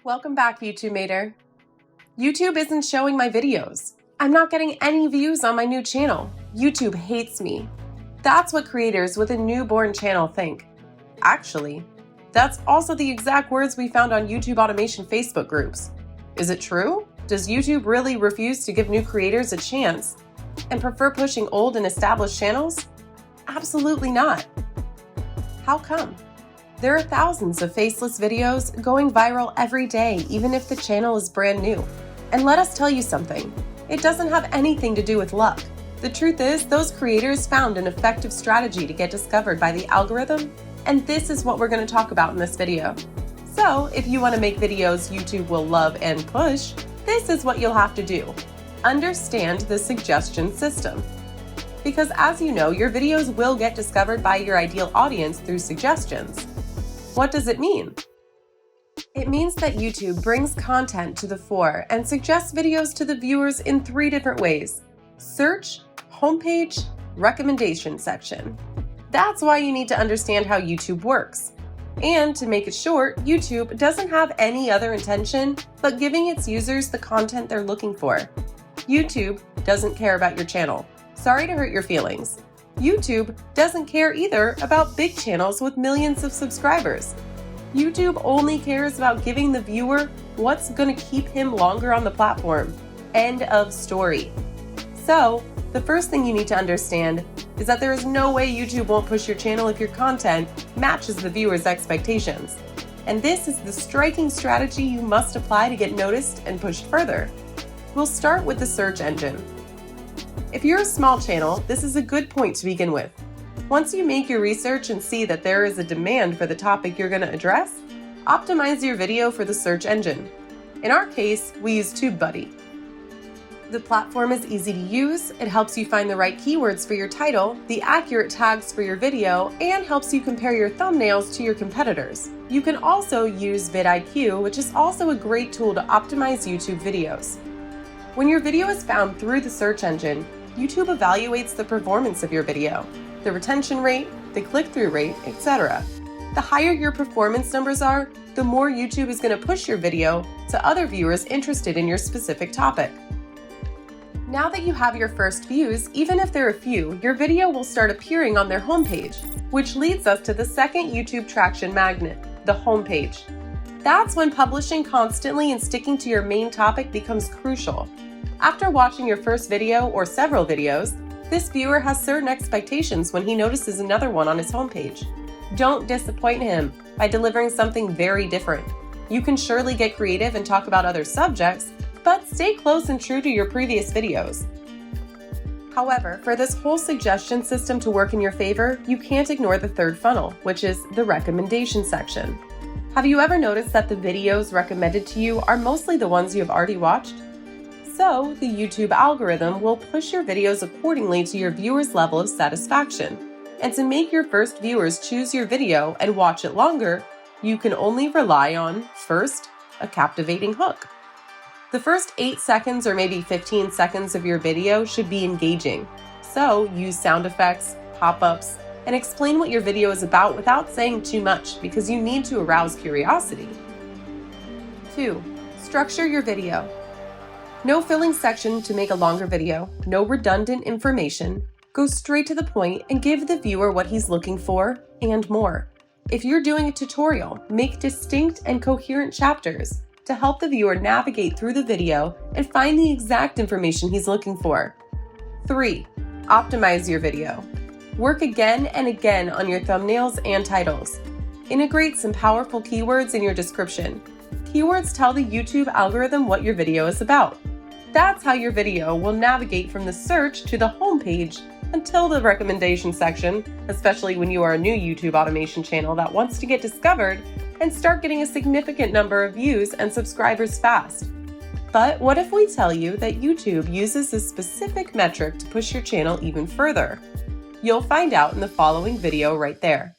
Welcome back, YouTube Mater. YouTube isn't showing my videos. I'm not getting any views on my new channel. YouTube hates me. That's what creators with a newborn channel think. Actually, that's also the exact words we found on YouTube automation Facebook groups. Is it true? Does YouTube really refuse to give new creators a chance and prefer pushing old and established channels? Absolutely not. How come? There are thousands of faceless videos going viral every day, even if the channel is brand new. And let us tell you something, it doesn't have anything to do with luck. The truth is, those creators found an effective strategy to get discovered by the algorithm, and this is what we're going to talk about in this video. So, if you want to make videos YouTube will love and push, this is what you'll have to do. Understand the suggestion system. Because as you know, your videos will get discovered by your ideal audience through suggestions. What does it mean? It means that YouTube brings content to the fore and suggests videos to the viewers in 3 different ways: search, homepage, recommendation section. That's why you need to understand how YouTube works. And to make it short, YouTube doesn't have any other intention but giving its users the content they're looking for. YouTube doesn't care about your channel. Sorry to hurt your feelings. YouTube doesn't care either about big channels with millions of subscribers. YouTube only cares about giving the viewer what's going to keep him longer on the platform. End of story. So, the first thing you need to understand is that there is no way YouTube won't push your channel if your content matches the viewer's expectations. And this is the striking strategy you must apply to get noticed and pushed further. We'll start with the search engine. If you're a small channel, this is a good point to begin with. Once you make your research and see that there is a demand for the topic you're going to address, optimize your video for the search engine. In our case, we use TubeBuddy. The platform is easy to use, it helps you find the right keywords for your title, the accurate tags for your video, and helps you compare your thumbnails to your competitors. You can also use vidIQ, which is also a great tool to optimize YouTube videos. When your video is found through the search engine, YouTube evaluates the performance of your video, the retention rate, the click-through rate, etc. The higher your performance numbers are, the more YouTube is going to push your video to other viewers interested in your specific topic. Now that you have your first views, even if there are few, your video will start appearing on their homepage, which leads us to the second YouTube traction magnet, the homepage. That's when publishing constantly and sticking to your main topic becomes crucial. After watching your first video or several videos, this viewer has certain expectations when he notices another one on his homepage. Don't disappoint him by delivering something very different. You can surely get creative and talk about other subjects, but stay close and true to your previous videos. However, for this whole suggestion system to work in your favor, you can't ignore the third funnel, which is the recommendation section. Have you ever noticed that the videos recommended to you are mostly the ones you have already watched? So, the YouTube algorithm will push your videos accordingly to your viewers' level of satisfaction. And to make your first viewers choose your video and watch it longer, you can only rely on, first, a captivating hook. The first 8 seconds or maybe 15 seconds of your video should be engaging. So, use sound effects, pop-ups, and explain what your video is about without saying too much because you need to arouse curiosity. 2. Structure your video. No filling section to make a longer video, no redundant information. Go straight to the point and give the viewer what he's looking for and more. If you're doing a tutorial, make distinct and coherent chapters to help the viewer navigate through the video and find the exact information he's looking for. 3. Optimize your video. Work again and again on your thumbnails and titles. Integrate some powerful keywords in your description. Keywords tell the YouTube algorithm what your video is about. That's how your video will navigate from the search to the homepage until the recommendation section, especially when you are a new YouTube automation channel that wants to get discovered and start getting a significant number of views and subscribers fast. But what if we tell you that YouTube uses a specific metric to push your channel even further? You'll find out in the following video right there.